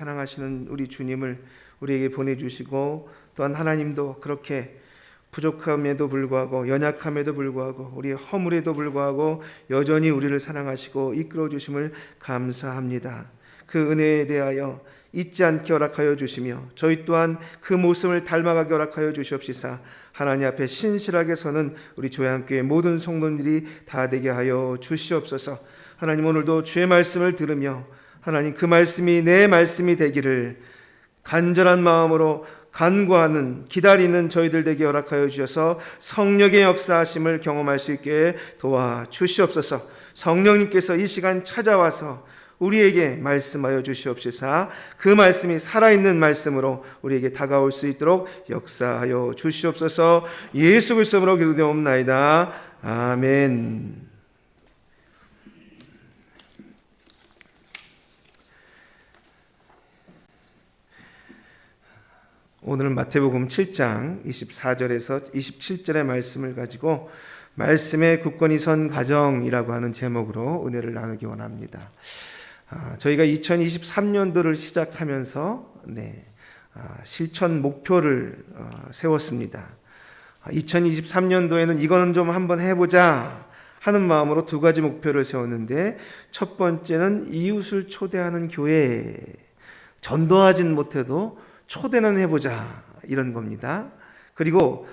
사랑하시는 우리 주님을 우리에게 보내주시고, 또한 하나님도 그렇게 부족함에도 불구하고 연약함에도 불구하고 우리의 허물에도 불구하고 여전히 우리를 사랑하시고 이끌어 주심을 감사합니다. 그 은혜에 대하여 잊지 않게 허락하여 주시며 저희 또한 그 모습을 닮아가게 허락하여 주시옵시사. 하나님 앞에 신실하게 서는 우리 조양교회 모든 성도들이 다 되게 하여 주시옵소서. 하나님, 오늘도 주의 말씀을 들으며 하나님, 그 말씀이 내 말씀이 되기를 간절한 마음으로 간구하는, 기다리는 저희들 되게 허락하여 주셔서 성령의 역사하심을 경험할 수 있게 도와주시옵소서. 성령님께서 이 시간 찾아와서 우리에게 말씀하여 주시옵시사. 그 말씀이 살아있는 말씀으로 우리에게 다가올 수 있도록 역사하여 주시옵소서. 예수 그리스도로 기도되옵나이다. 아멘. 오늘은 마태복음 7장 24절에서 27절의 말씀을 가지고 말씀의 굳건히 선 가정이라고 하는 제목으로 은혜를 나누기 원합니다. 저희가 2023년도를 시작하면서 실천 목표를 세웠습니다. 2023년도에는 이거는 좀 한번 해보자 하는 마음으로 두 가지 목표를 세웠는데, 첫 번째는 이웃을 초대하는 교회, 전도하진 못해도 초대는 해보자, 이런 겁니다. 그리고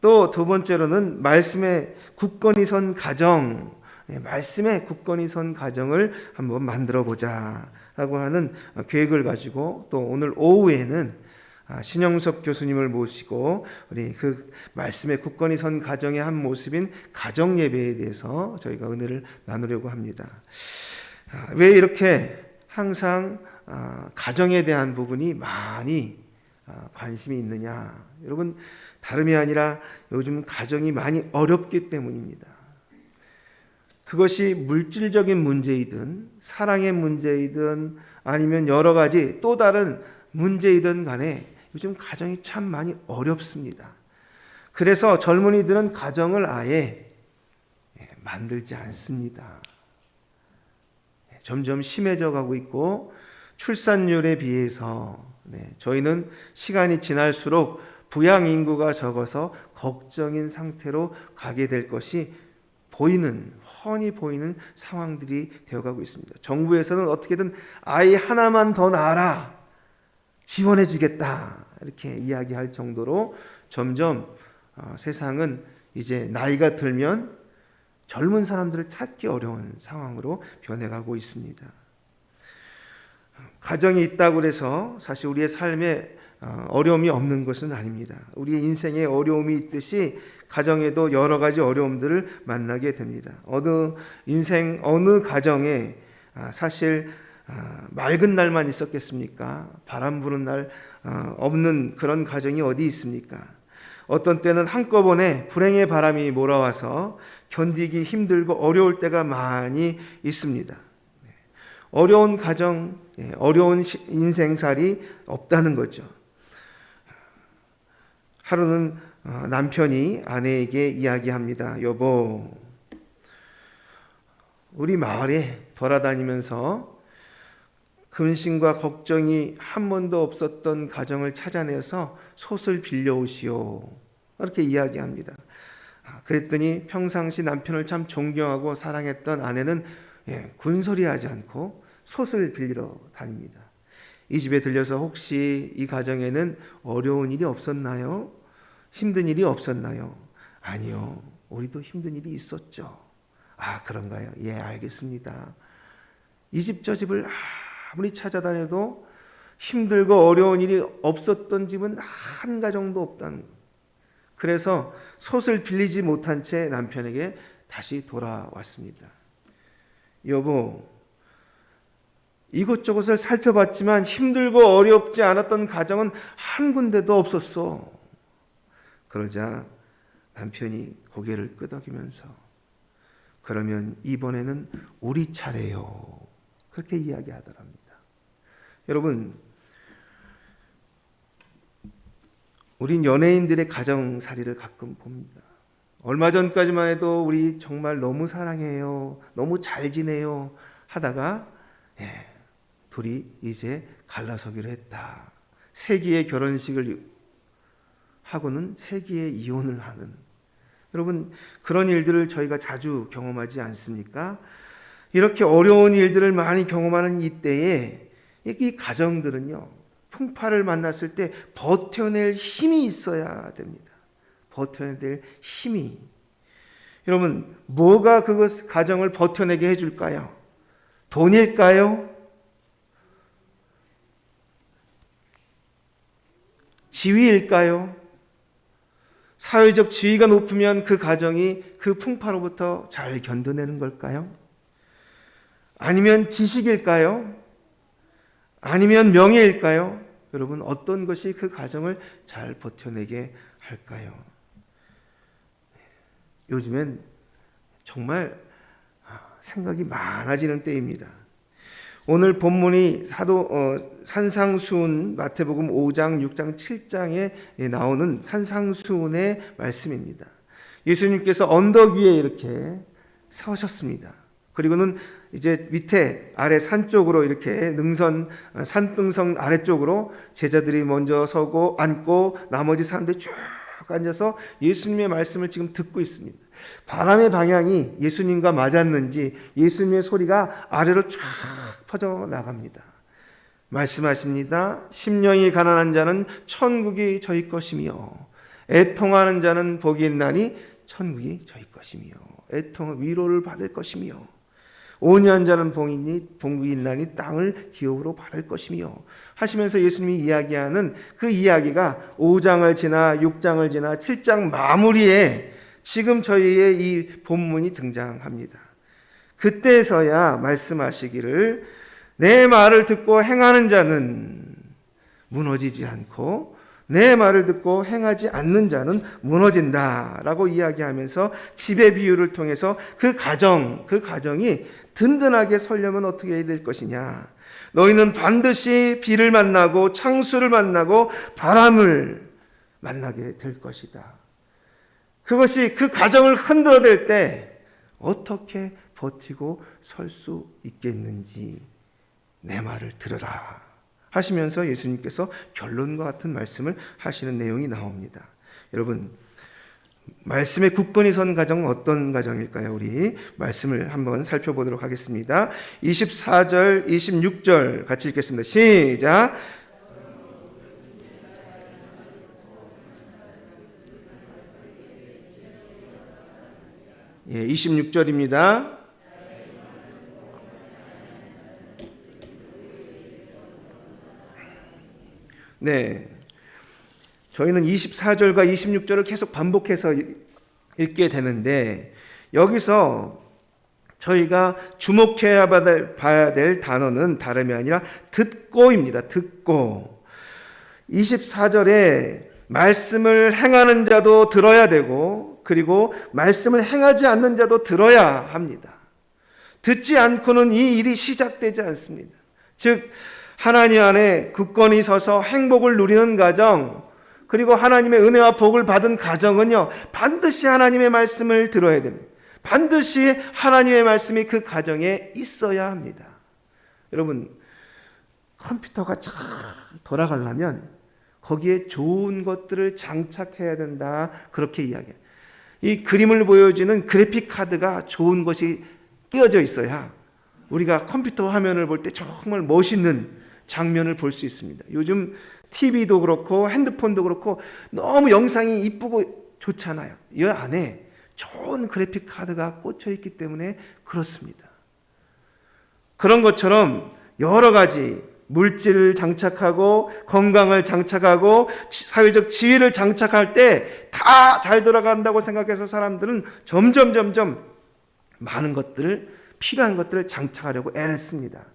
또 두 번째로는 말씀에 굳건히 선 가정, 말씀에 굳건히 선 가정을 한번 만들어 보자 라고 하는 계획을 가지고, 또 오늘 오후에는 신영섭 교수님을 모시고 우리 그 말씀에 굳건히 선 가정의 한 모습인 가정 예배에 대해서 저희가 은혜를 나누려고 합니다. 왜 이렇게 항상 가정에 대한 부분이 많이 관심이 있느냐? 여러분, 다름이 아니라 요즘 가정이 많이 어렵기 때문입니다. 그것이 물질적인 문제이든 사랑의 문제이든 아니면 여러 가지 또 다른 문제이든 간에 요즘 가정이 참 많이 어렵습니다. 그래서 젊은이들은 가정을 아예 만들지 않습니다. 점점 심해져 가고 있고, 출산율에 비해서 저희는 시간이 지날수록 부양 인구가 적어서 걱정인 상태로 가게 될 것이 훤히 보이는 상황들이 되어가고 있습니다. 정부에서는 어떻게든 아이 하나만 더 낳아라, 지원해 주겠다, 이렇게 이야기할 정도로 점점 세상은 이제 나이가 들면 젊은 사람들을 찾기 어려운 상황으로 변해가고 있습니다. 가정이 있다고 해서 사실 우리의 삶에 어려움이 없는 것은 아닙니다. 우리의 인생에 어려움이 있듯이 가정에도 여러 가지 어려움들을 만나게 됩니다. 어느 가정에 사실 맑은 날만 있었겠습니까? 바람 부는 날 없는 그런 가정이 어디 있습니까? 어떤 때는 한꺼번에 불행의 바람이 몰아와서 견디기 힘들고 어려울 때가 많이 있습니다. 어려운 가정, 어려운 인생살이 없다는 거죠. 하루는 남편이 아내에게 이야기합니다. 여보, 우리 마을에 돌아다니면서 근심과 걱정이 한 번도 없었던 가정을 찾아내서 솥을 빌려오시오, 이렇게 이야기합니다. 그랬더니 평상시 남편을 참 존경하고 사랑했던 아내는 군소리하지 않고 솥을 빌리러 다닙니다. 이 집에 들려서 혹시 이 가정에는 어려운 일이 없었나요? 힘든 일이 없었나요? 아니요, 우리도 힘든 일이 있었죠. 아, 그런가요? 예, 알겠습니다. 이 집 저 집을 아무리 찾아다녀도 힘들고 어려운 일이 없었던 집은 한 가정도 없다는 거예요. 그래서 솥을 빌리지 못한 채 남편에게 다시 돌아왔습니다. 여보, 이곳저곳을 살펴봤지만 힘들고 어렵지 않았던 가정은 한 군데도 없었어. 그러자 남편이 고개를 끄덕이면서, 그러면 이번에는 우리 차례요, 그렇게 이야기하더랍니다. 여러분, 우린 연예인들의 가정살이를 가끔 봅니다. 얼마 전까지만 해도 우리 정말 너무 사랑해요, 너무 잘 지내요 하다가 둘이 이제 갈라서기로 했다. 세기의 결혼식을 하고는 세기의 이혼을 하는, 여러분 그런 일들을 저희가 자주 경험하지 않습니까? 이렇게 어려운 일들을 많이 경험하는 이때에 이 가정들은요, 풍파를 만났을 때 버텨낼 힘이 있어야 됩니다. 버텨낼 힘이. 여러분, 뭐가 그것 가정을 버텨내게 해줄까요? 돈일까요? 지위일까요? 사회적 지위가 높으면 그 가정이 그 풍파로부터 잘 견뎌내는 걸까요? 아니면 지식일까요? 아니면 명예일까요? 여러분, 어떤 것이 그 가정을 잘 버텨내게 할까요? 요즘엔 정말 생각이 많아지는 때입니다. 오늘 본문이 산상수훈 마태복음 5장, 6장, 7장에 나오는 산상수훈의 말씀입니다. 예수님께서 언덕 위에 이렇게 서셨습니다. 그리고는 이제 밑에 아래 산 쪽으로 이렇게 산등성 아래쪽으로 제자들이 먼저 서고 앉고 나머지 사람들이 쭉 앉아서 예수님의 말씀을 지금 듣고 있습니다. 바람의 방향이 예수님과 맞았는지 예수님의 소리가 아래로 쫙 퍼져나갑니다. 말씀하십니다. 심령이 가난한 자는 천국이 저희 것이며 애통하는 자는 복이 있나니 천국이 저희 것이며 위로를 받을 것이며 온유한 자는 복이 있나니 땅을 기업으로 받을 것이며 하시면서 예수님이 이야기하는 그 이야기가 5장을 지나 6장을 지나 7장 마무리에 지금 저희의 이 본문이 등장합니다. 그때서야 말씀하시기를 내 말을 듣고 행하는 자는 무너지지 않고 내 말을 듣고 행하지 않는 자는 무너진다라고 이야기하면서 집의 비유를 통해서 그 가정이 든든하게 서려면 어떻게 해야 될 것이냐. 너희는 반드시 비를 만나고 창수를 만나고 바람을 만나게 될 것이다. 그것이 그 가정을 흔들어댈 때 어떻게 버티고 설 수 있겠는지 내 말을 들으라 하시면서 예수님께서 결론과 같은 말씀을 하시는 내용이 나옵니다. 여러분, 말씀에 굳건히 선 가정은 어떤 가정일까요? 우리 말씀을 한번 살펴보도록 하겠습니다. 24절, 26절 같이 읽겠습니다. 시작. 예, 26절입니다. 네. 저희는 24절과 26절을 계속 반복해서 읽게 되는데 여기서 저희가 주목해야 봐야 될 단어는 다름이 아니라 듣고입니다. 듣고. 24절에 말씀을 행하는 자도 들어야 되고 그리고 말씀을 행하지 않는 자도 들어야 합니다. 듣지 않고는 이 일이 시작되지 않습니다. 즉 하나님 안에 굳건히 서서 행복을 누리는 가정, 그리고 하나님의 은혜와 복을 받은 가정은요, 반드시 하나님의 말씀을 들어야 됩니다. 반드시 하나님의 말씀이 그 가정에 있어야 합니다. 여러분, 컴퓨터가 잘 돌아가려면 거기에 좋은 것들을 장착해야 된다, 그렇게 이야기해요. 이 그림을 보여주는 그래픽 카드가 좋은 것이 끼워져 있어야 우리가 컴퓨터 화면을 볼 때 정말 멋있는 장면을 볼 수 있습니다. 요즘 TV도 그렇고 핸드폰도 그렇고 너무 영상이 이쁘고 좋잖아요. 이 안에 좋은 그래픽 카드가 꽂혀 있기 때문에 그렇습니다. 그런 것처럼 여러 가지 물질을 장착하고 건강을 장착하고 사회적 지위를 장착할 때 다 잘 돌아간다고 생각해서 사람들은 점점 많은 것들을, 필요한 것들을 장착하려고 애를 씁니다.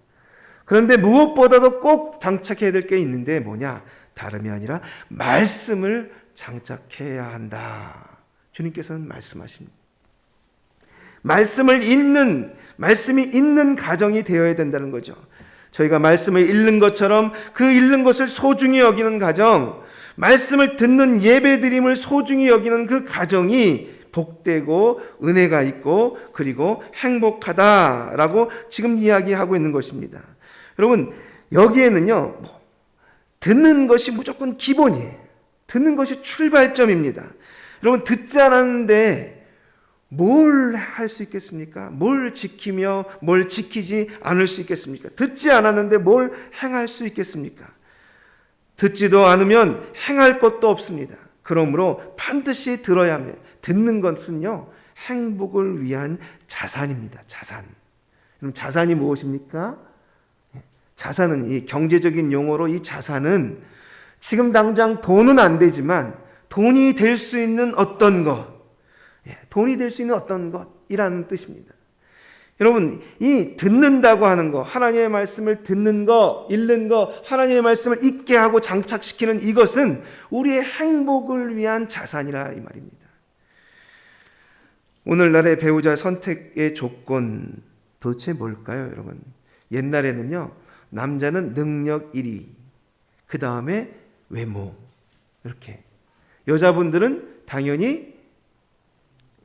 그런데 무엇보다도 꼭 장착해야 될 게 있는데 뭐냐? 다름이 아니라 말씀을 장착해야 한다. 주님께서는 말씀하십니다. 말씀이 있는 가정이 되어야 된다는 거죠. 저희가 말씀을 읽는 것처럼 그 읽는 것을 소중히 여기는 가정, 말씀을 듣는 예배드림을 소중히 여기는 그 가정이 복되고 은혜가 있고 그리고 행복하다라고 지금 이야기하고 있는 것입니다. 여러분, 여기에는요, 듣는 것이 무조건 기본이에요. 듣는 것이 출발점입니다. 여러분, 듣지 않았는데 뭘 할 수 있겠습니까? 뭘 지키며 뭘 지키지 않을 수 있겠습니까? 듣지 않았는데 뭘 행할 수 있겠습니까? 듣지도 않으면 행할 것도 없습니다. 그러므로 반드시 들어야 합니다. 듣는 것은요, 행복을 위한 자산입니다. 자산. 그럼 자산이 무엇입니까? 자산은, 이 경제적인 용어로 이 자산은 지금 당장 돈은 안 되지만 돈이 될 수 있는 어떤 것, 돈이 될 수 있는 어떤 것이라는 뜻입니다. 여러분, 이 듣는다고 하는 거, 하나님의 말씀을 듣는 거, 읽는 거, 하나님의 말씀을 잊게 하고 장착시키는 이것은 우리의 행복을 위한 자산이라 이 말입니다. 오늘날의 배우자 선택의 조건 도대체 뭘까요, 여러분? 옛날에는요, 남자는 능력 1위, 그 다음에 외모, 이렇게. 여자분들은 당연히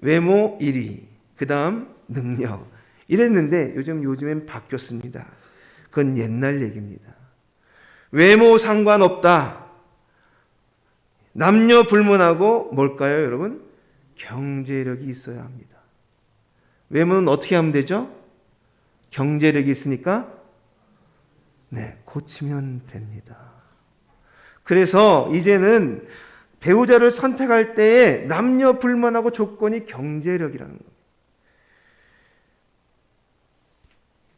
외모 1위, 그 다음 능력, 이랬는데 요즘엔 바뀌었습니다. 그건 옛날 얘기입니다. 외모 상관없다. 남녀 불문하고 뭘까요, 여러분? 경제력이 있어야 합니다. 외모는 어떻게 하면 되죠? 경제력이 있으니까 고치면 됩니다. 그래서 이제는 배우자를 선택할 때에 남녀 불문하고 조건이 경제력이라는 겁니다.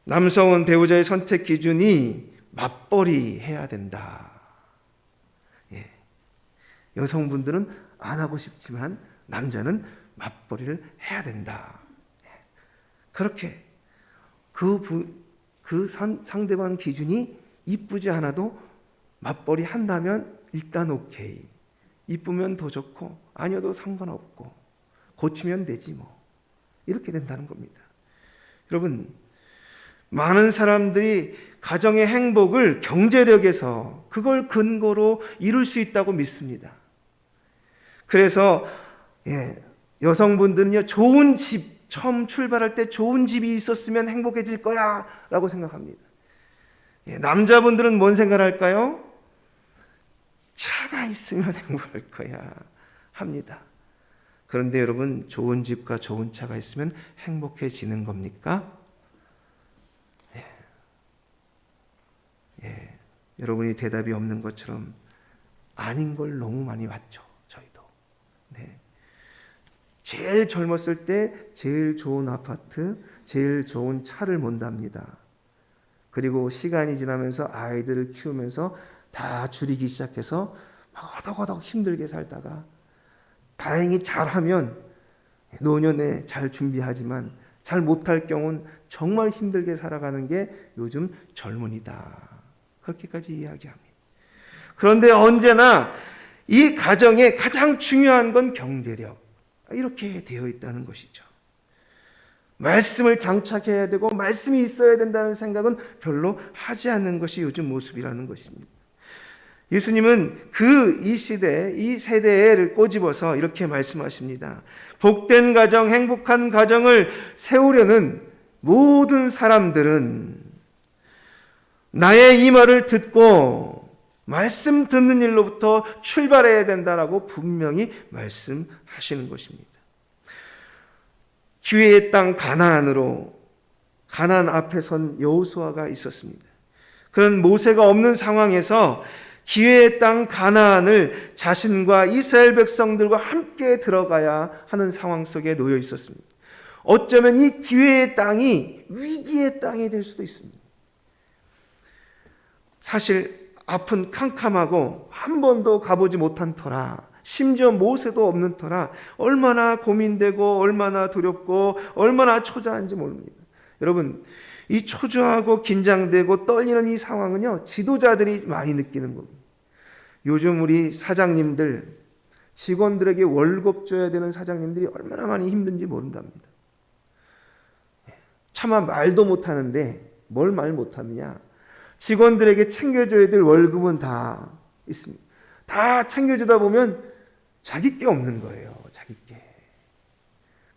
남성은 배우자의 선택 기준이 맞벌이 해야 된다. 여성분들은 안 하고 싶지만 남자는 맞벌이를 해야 된다. 그렇게 상대방 기준이 이쁘지 않아도 맞벌이 한다면 일단 오케이. 이쁘면 더 좋고 아니어도 상관없고 고치면 되지 뭐. 이렇게 된다는 겁니다. 여러분, 많은 사람들이 가정의 행복을 경제력에서 그걸 근거로 이룰 수 있다고 믿습니다. 그래서 여성분들은요, 좋은 집, 처음 출발할 때 좋은 집이 있었으면 행복해질 거야 라고 생각합니다. 남자분들은 뭔 생각을 할까요? 차가 있으면 행복할 거야 합니다. 그런데 여러분, 좋은 집과 좋은 차가 있으면 행복해지는 겁니까? 여러분이 대답이 없는 것처럼 아닌 걸 너무 많이 봤죠. 저희도. 제일 젊었을 때 제일 좋은 아파트, 제일 좋은 차를 몬답니다. 그리고 시간이 지나면서 아이들을 키우면서 다 줄이기 시작해서 막 허덕허덕 힘들게 살다가 다행히 잘하면 노년에 잘 준비하지만 잘 못할 경우는 정말 힘들게 살아가는 게 요즘 젊은이다. 그렇게까지 이야기합니다. 그런데 언제나 이 가정의 가장 중요한 건 경제력. 이렇게 되어 있다는 것이죠. 말씀을 장착해야 되고 말씀이 있어야 된다는 생각은 별로 하지 않는 것이 요즘 모습이라는 것입니다. 예수님은 이 시대, 이 세대를 꼬집어서 이렇게 말씀하십니다. 복된 가정, 행복한 가정을 세우려는 모든 사람들은 나의 이 말을 듣고 말씀 듣는 일로부터 출발해야 된다라고 분명히 말씀하시는 것입니다. 기회의 땅 가나안으로 가나안 앞에 선 여호수아가 있었습니다. 그런 모세가 없는 상황에서 기회의 땅 가나안을 자신과 이스라엘 백성들과 함께 들어가야 하는 상황 속에 놓여 있었습니다. 어쩌면 이 기회의 땅이 위기의 땅이 될 수도 있습니다. 사실 앞은 캄캄하고 한 번도 가보지 못한 터라, 심지어 모세도 없는 터라 얼마나 고민되고 얼마나 두렵고 얼마나 초조한지 모릅니다. 여러분, 이 초조하고 긴장되고 떨리는 이 상황은요, 지도자들이 많이 느끼는 겁니다. 요즘 우리 사장님들, 직원들에게 월급 줘야 되는 사장님들이 얼마나 많이 힘든지 모른답니다. 차마 말도 못하는데 뭘 말 못하느냐, 직원들에게 챙겨줘야 될 월급은 다 있습니다. 다 챙겨주다 보면 자기 게 없는 거예요. 자기 게.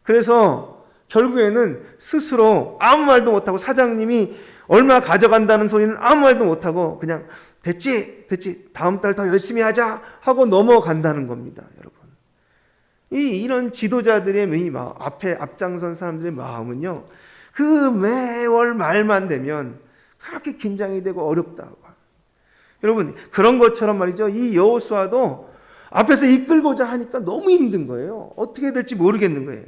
그래서 결국에는 스스로 아무 말도 못하고 사장님이 얼마 가져간다는 소리는 아무 말도 못하고 그냥 됐지 다음 달 더 열심히 하자 하고 넘어간다는 겁니다. 여러분, 이런 지도자들의 이 마음, 앞에 앞장선 사람들의 마음은요, 그 매월 말만 되면 그렇게 긴장이 되고 어렵다고. 여러분, 그런 것처럼 말이죠, 이 여호수아도 앞에서 이끌고자 하니까 너무 힘든 거예요. 어떻게 될지 모르겠는 거예요.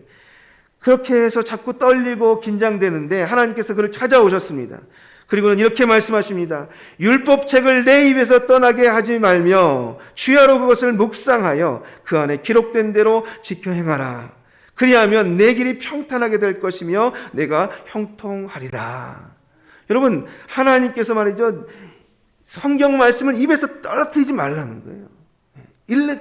그렇게 해서 자꾸 떨리고 긴장되는데 하나님께서 그를 찾아오셨습니다. 그리고는 이렇게 말씀하십니다. 율법책을 내 입에서 떠나게 하지 말며 주야로 그것을 묵상하여 그 안에 기록된 대로 지켜 행하라. 그리하면 내 길이 평탄하게 될 것이며 내가 형통하리라. 여러분, 하나님께서 말이죠, 성경 말씀을 입에서 떨어뜨리지 말라는 거예요.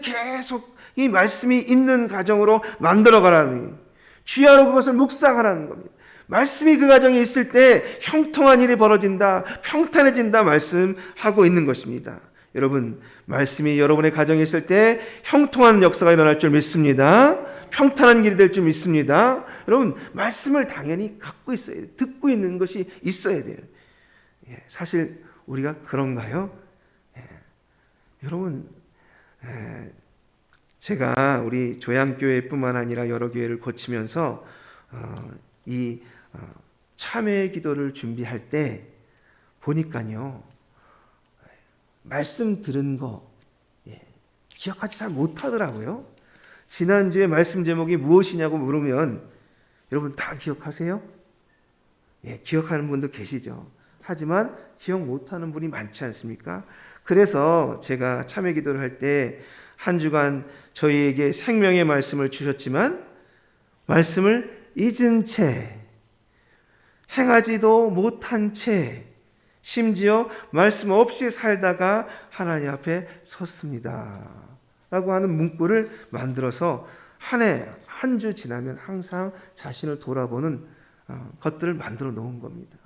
계속 이 말씀이 있는 가정으로 만들어가라는, 주야로 그것을 묵상하라는 겁니다. 말씀이 그 가정에 있을 때 형통한 일이 벌어진다, 평탄해진다 말씀하고 있는 것입니다. 여러분, 말씀이 여러분의 가정에 있을 때 형통한 역사가 일어날 줄 믿습니다. 평탄한 길이 될 줄 믿습니다. 여러분, 말씀을 당연히 갖고 있어야 돼요. 듣고 있는 것이 있어야 돼요. 사실 우리가 그런가요? 여러분, 제가 우리 조양교회뿐만 아니라 여러 교회를 거치면서 이 참회 기도를 준비할 때 보니까요, 말씀 들은 거 기억하지 잘 못하더라고요. 지난주에 말씀 제목이 무엇이냐고 물으면 여러분 다 기억하세요? 기억하는 분도 계시죠. 하지만 기억 못하는 분이 많지 않습니까? 그래서 제가 참회 기도를 할 때 한 주간 저희에게 생명의 말씀을 주셨지만 말씀을 잊은 채, 행하지도 못한 채, 심지어 말씀 없이 살다가 하나님 앞에 섰습니다 라고 하는 문구를 만들어서 한 주 지나면 항상 자신을 돌아보는 것들을 만들어 놓은 겁니다.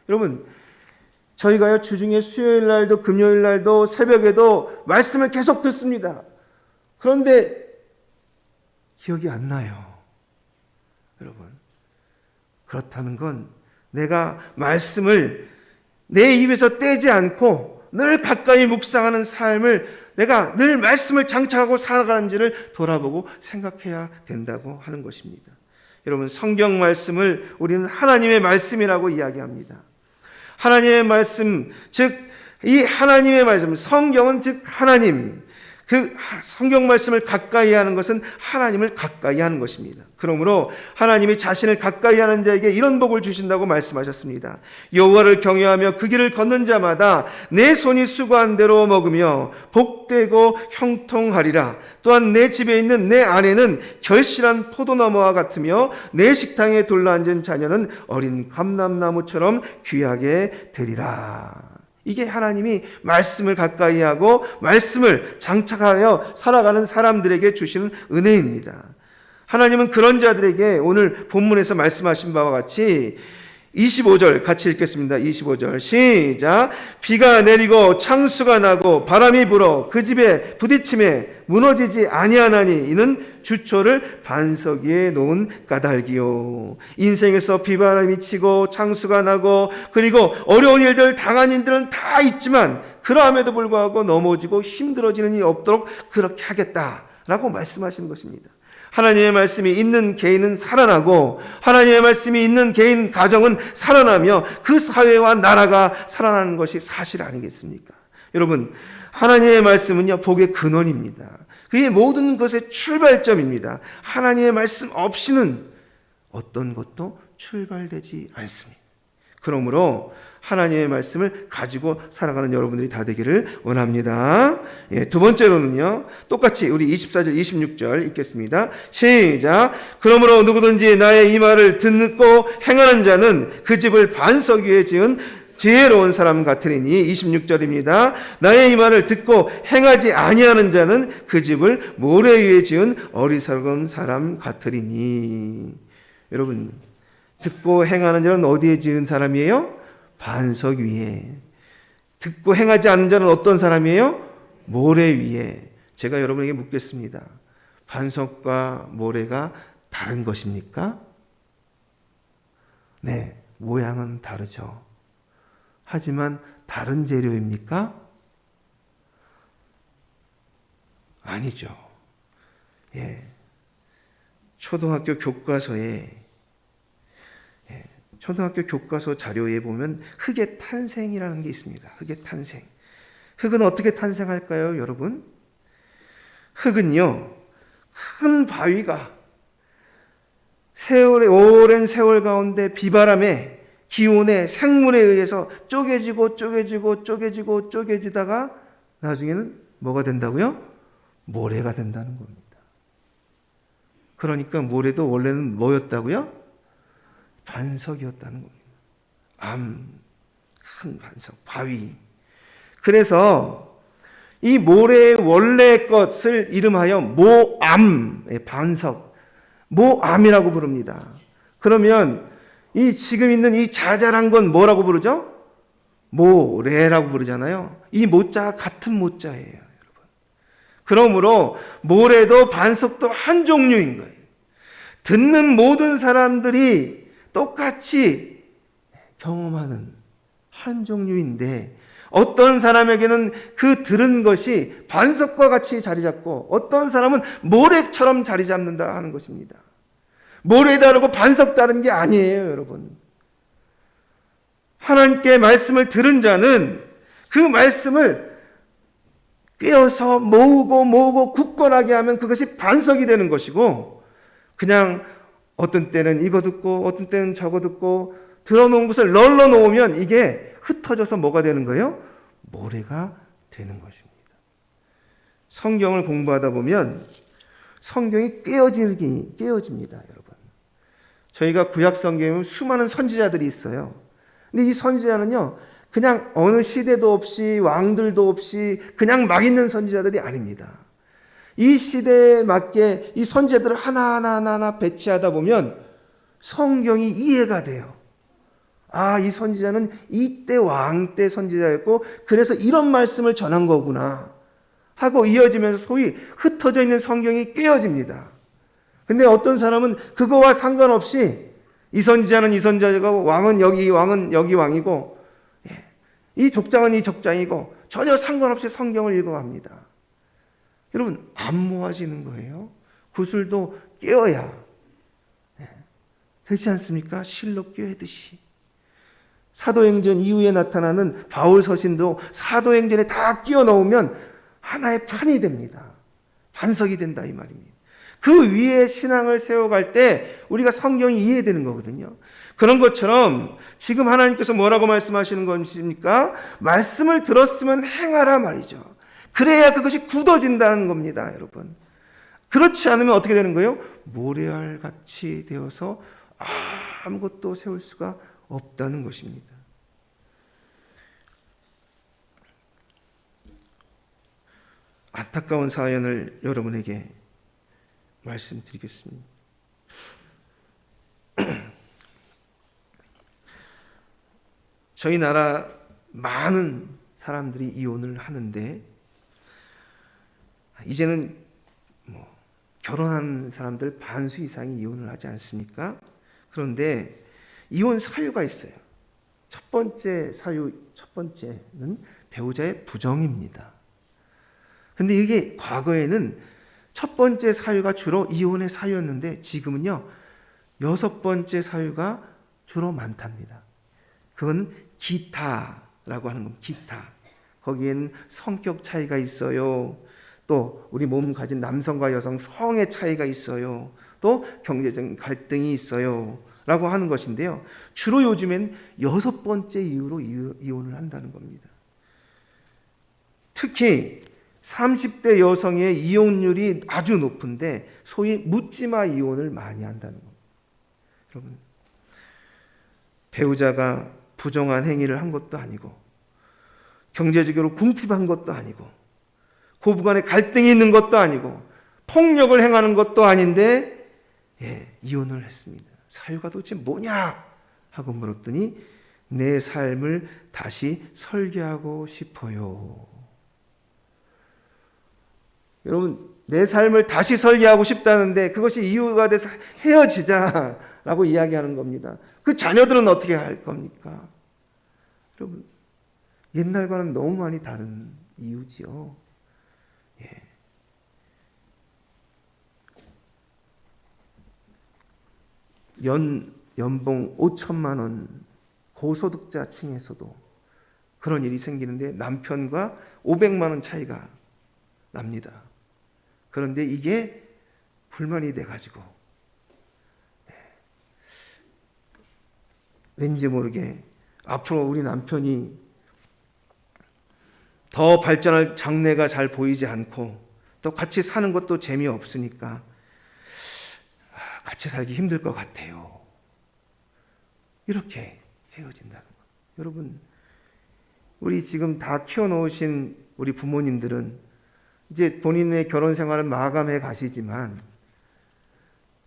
여러분, 저희가요, 주중에 수요일 날도 금요일 날도 새벽에도 말씀을 계속 듣습니다. 그런데 기억이 안 나요. 여러분, 그렇다는 건 내가 말씀을 내 입에서 떼지 않고 늘 가까이 묵상하는 삶을, 내가 늘 말씀을 장착하고 살아가는지를 돌아보고 생각해야 된다고 하는 것입니다. 여러분, 성경 말씀을 우리는 하나님의 말씀이라고 이야기합니다. 하나님의 말씀, 즉 이 하나님의 말씀, 성경은 즉 하나님, 그 성경 말씀을 가까이 하는 것은 하나님을 가까이 하는 것입니다. 그러므로 하나님이 자신을 가까이 하는 자에게 이런 복을 주신다고 말씀하셨습니다. 여호와를 경외하며 그 길을 걷는 자마다 내 손이 수고한 대로 먹으며 복되고 형통하리라. 또한 내 집에 있는 내 아내는 결실한 포도나무와 같으며 내 식당에 둘러앉은 자녀는 어린 감람나무처럼 귀하게 되리라. 이게 하나님이 말씀을 가까이 하고 말씀을 장착하여 살아가는 사람들에게 주시는 은혜입니다. 하나님은 그런 자들에게 오늘 본문에서 말씀하신 바와 같이 25절 같이 읽겠습니다. 25절 시작. 비가 내리고 창수가 나고 바람이 불어 그 집에 부딪힘에 무너지지 아니하나니 이는 주초를 반석 위에 놓은 까닭이요. 인생에서 비바람이 치고 창수가 나고 그리고 어려운 일들 당한 일들은 다 있지만 그러함에도 불구하고 넘어지고 힘들어지는 일이 없도록 그렇게 하겠다라고 말씀하시는 것입니다. 하나님의 말씀이 있는 개인은 살아나고 하나님의 말씀이 있는 개인 가정은 살아나며 그 사회와 나라가 살아나는 것이 사실 아니겠습니까? 여러분, 하나님의 말씀은요, 복의 근원입니다. 그의 모든 것의 출발점입니다. 하나님의 말씀 없이는 어떤 것도 출발되지 않습니다. 그러므로 하나님의 말씀을 가지고 살아가는 여러분들이 다 되기를 원합니다. 두 번째로는요, 똑같이 우리 24절, 26절 읽겠습니다. 시작. 그러므로 누구든지 나의 이 말을 듣고 행하는 자는 그 집을 반석 위에 지은 지혜로운 사람 같으리니 26절입니다. 나의 이 말을 듣고 행하지 아니하는 자는 그 집을 모래 위에 지은 어리석은 사람 같으리니. 여러분, 듣고 행하는 자는 어디에 지은 사람이에요? 반석 위에. 듣고 행하지 않는 자는 어떤 사람이에요? 모래 위에. 제가 여러분에게 묻겠습니다. 반석과 모래가 다른 것입니까? 네, 모양은 다르죠. 하지만 다른 재료입니까? 아니죠. 예. 초등학교 교과서에 초등학교 교과서 자료에 보면 흙의 탄생이라는 게 있습니다. 흙의 탄생. 흙은 어떻게 탄생할까요, 여러분? 흙은요, 큰 바위가 오랜 세월 가운데 비바람에 기온에 생물에 의해서 쪼개지다가 나중에는 뭐가 된다고요? 모래가 된다는 겁니다. 그러니까 모래도 원래는 뭐였다고요? 반석이었다는 겁니다. 큰 반석, 바위. 그래서 이 모래의 원래 것을 이름하여 모암, 반석, 모암이라고 부릅니다. 그러면 이 지금 있는 이 자잘한 건 뭐라고 부르죠? 모래라고 부르잖아요. 이 모자가 같은 모자예요, 여러분. 그러므로 모래도 반석도 한 종류인 거예요. 듣는 모든 사람들이 똑같이 경험하는 한 종류인데 어떤 사람에게는 그 들은 것이 반석과 같이 자리 잡고 어떤 사람은 모래처럼 자리 잡는다 하는 것입니다. 모래 다르고 반석 다른 게 아니에요, 여러분. 하나님께 말씀을 들은 자는 그 말씀을 꿰어서 모으고 굳건하게 하면 그것이 반석이 되는 것이고, 그냥 어떤 때는 이거 듣고 어떤 때는 저거 듣고 들어놓은 것을 널러 놓으면 이게 흩어져서 뭐가 되는 거예요? 모래가 되는 것입니다. 성경을 공부하다 보면 성경이 깨어집니다, 여러분. 저희가 구약 성경에 보면 수많은 선지자들이 있어요. 근데 이 선지자는요, 그냥 어느 시대도 없이 왕들도 없이 그냥 막 있는 선지자들이 아닙니다. 이 시대에 맞게 이 선지자들을 하나하나 배치하다 보면 성경이 이해가 돼요. 아, 이 선지자는 이때 왕 때 선지자였고 그래서 이런 말씀을 전한 거구나 하고 이어지면서 소위 흩어져 있는 성경이 깨어집니다. 근데 어떤 사람은 그거와 상관없이 이 선지자는 이 선지자고 왕은 여기 왕이고 이 족장은 이 족장이고 전혀 상관없이 성경을 읽어갑니다. 여러분, 안 모아지는 거예요. 구슬도 깨어야 되지 않습니까? 실로 꿰듯이. 사도행전 이후에 나타나는 바울 서신도 사도행전에 다 끼워 넣으면 하나의 판이 됩니다. 반석이 된다 이 말입니다. 그 위에 신앙을 세워갈 때 우리가 성경이 이해되는 거거든요. 그런 것처럼 지금 하나님께서 뭐라고 말씀하시는 것입니까? 말씀을 들었으면 행하라 말이죠. 그래야 그것이 굳어진다는 겁니다, 여러분. 그렇지 않으면 어떻게 되는 거예요? 모래알 같이 되어서 아무것도 세울 수가 없다는 것입니다. 안타까운 사연을 여러분에게 말씀드리겠습니다. 저희 나라 많은 사람들이 이혼을 하는데 이제는 결혼한 사람들 반수 이상이 이혼을 하지 않습니까? 그런데 이혼 사유가 있어요. 첫 번째는 배우자의 부정입니다. 근데 이게 과거에는 첫 번째 사유가 주로 이혼의 사유였는데 지금은요, 6번째 사유가 주로 많답니다. 그건 기타라고 하는 겁니다. 기타. 거기에는 성격 차이가 있어요. 또 우리 몸 가진 남성과 여성 성의 차이가 있어요. 또 경제적 갈등이 있어요. 라고 하는 것인데요. 주로 요즘엔 6번째 이유로 이혼을 한다는 겁니다. 특히 30대 여성의 이혼율이 아주 높은데 소위 묻지마 이혼을 많이 한다는 겁니다. 여러분, 배우자가 부정한 행위를 한 것도 아니고 경제적으로 궁핍한 것도 아니고 고부간에 갈등이 있는 것도 아니고 폭력을 행하는 것도 아닌데 이혼을 했습니다. 사유가 도대체 뭐냐 하고 물었더니 내 삶을 다시 설계하고 싶어요. 여러분, 내 삶을 다시 설계하고 싶다는데 그것이 이유가 돼서 헤어지자라고 이야기하는 겁니다. 그 자녀들은 어떻게 할 겁니까? 여러분, 옛날과는 너무 많이 다른 이유지요. 예. 연봉 5천만 원 고소득자층에서도 그런 일이 생기는데 남편과 500만 원 차이가 납니다. 그런데 이게 불만이 돼가지고 왠지 모르게 앞으로 우리 남편이 더 발전할 장래가 잘 보이지 않고 또 같이 사는 것도 재미없으니까 같이 살기 힘들 것 같아요. 이렇게 헤어진다는 것. 여러분, 우리 지금 다 키워놓으신 우리 부모님들은 이제 본인의 결혼 생활을 마감해 가시지만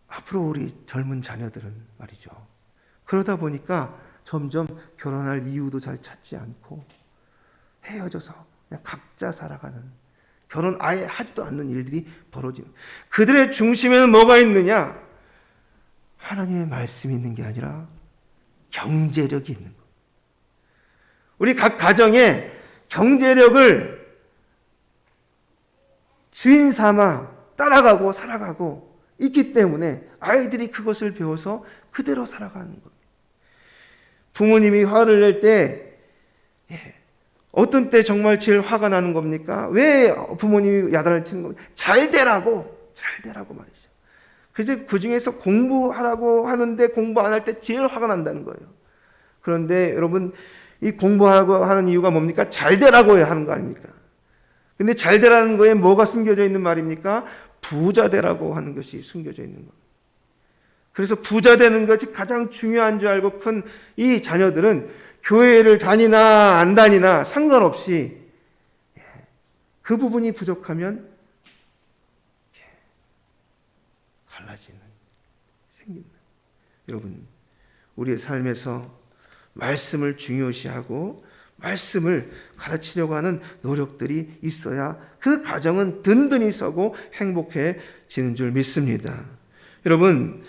앞으로 우리 젊은 자녀들은 말이죠. 그러다 보니까 점점 결혼할 이유도 잘 찾지 않고 헤어져서 그냥 각자 살아가는, 결혼 아예 하지도 않는 일들이 벌어지는. 그들의 중심에는 뭐가 있느냐? 하나님의 말씀이 있는 게 아니라 경제력이 있는 것. 우리 각 가정에 경제력을 주인 삼아 따라가고 살아가고 있기 때문에 아이들이 그것을 배워서 그대로 살아가는 것. 부모님이 화를 낼 때 어떤 때 정말 제일 화가 나는 겁니까? 왜 부모님이 야단을 치는 겁니까? 잘 되라고 말이죠. 그래서 그 중에서 공부하라고 하는데 공부 안 할 때 제일 화가 난다는 거예요. 그런데 여러분, 이 공부하라고 하는 이유가 뭡니까? 잘 되라고 하는 거 아닙니까? 근데 잘 되라는 거에 뭐가 숨겨져 있는 말입니까? 부자 되라고 하는 것이 숨겨져 있는 겁니다. 그래서 부자 되는 것이 가장 중요한 줄 알고 큰 이 자녀들은 교회를 다니나 안 다니나 상관없이 그 부분이 부족하면 갈라지는, 생긴다. 여러분, 우리의 삶에서 말씀을 중요시하고 말씀을 가르치려고 하는 노력들이 있어야 그 가정은 든든히 서고 행복해지는 줄 믿습니다. 여러분,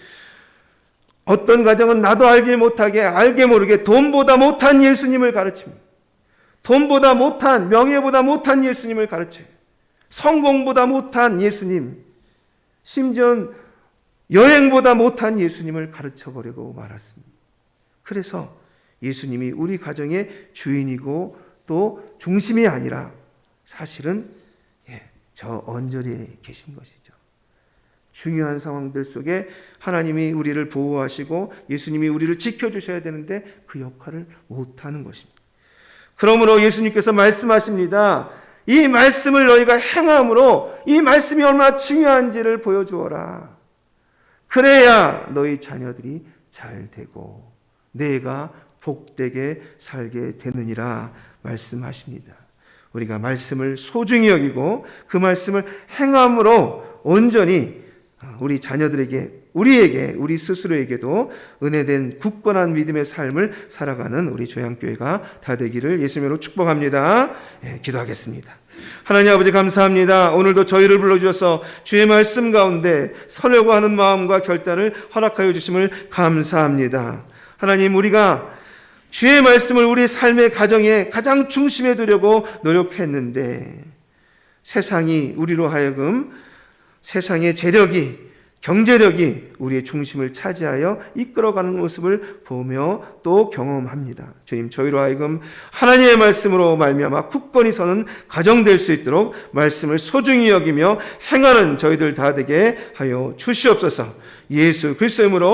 어떤 가정은 나도 알게 못하게 알게 모르게 돈보다 못한 예수님을 가르칩니다. 돈보다 못한, 명예보다 못한 예수님을 가르쳐요. 성공보다 못한 예수님, 심지어 여행보다 못한 예수님을 가르쳐보려고 말았습니다. 그래서 예수님이 우리 가정의 주인이고 또 중심이 아니라 사실은 저 언저리에 계신 것이죠. 중요한 상황들 속에 하나님이 우리를 보호하시고 예수님이 우리를 지켜주셔야 되는데 그 역할을 못하는 것입니다. 그러므로 예수님께서 말씀하십니다. 이 말씀을 너희가 행함으로 이 말씀이 얼마나 중요한지를 보여주어라. 그래야 너희 자녀들이 잘 되고 내가 복되게 살게 되느니라 말씀하십니다. 우리가 말씀을 소중히 여기고 그 말씀을 행함으로 온전히 우리 자녀들에게, 우리에게, 우리 스스로에게도 은혜된 굳건한 믿음의 삶을 살아가는 우리 조양교회가 다 되기를 예수님으로 축복합니다. 기도하겠습니다. 하나님 아버지 감사합니다. 오늘도 저희를 불러주셔서 주의 말씀 가운데 서려고 하는 마음과 결단을 허락하여 주심을 감사합니다. 하나님, 우리가 주의 말씀을 우리 삶의 가정에 가장 중심에 두려고 노력했는데 세상이 우리로 하여금 세상의 재력이, 경제력이 우리의 중심을 차지하여 이끌어가는 모습을 보며 또 경험합니다. 주님, 저희로 하여금 하나님의 말씀으로 말미암아 굳건히 서는 가정 될 수 있도록 말씀을 소중히 여기며 행하는 저희들 다 되게 하여 주시옵소서. 예수 그리스도의 이름으로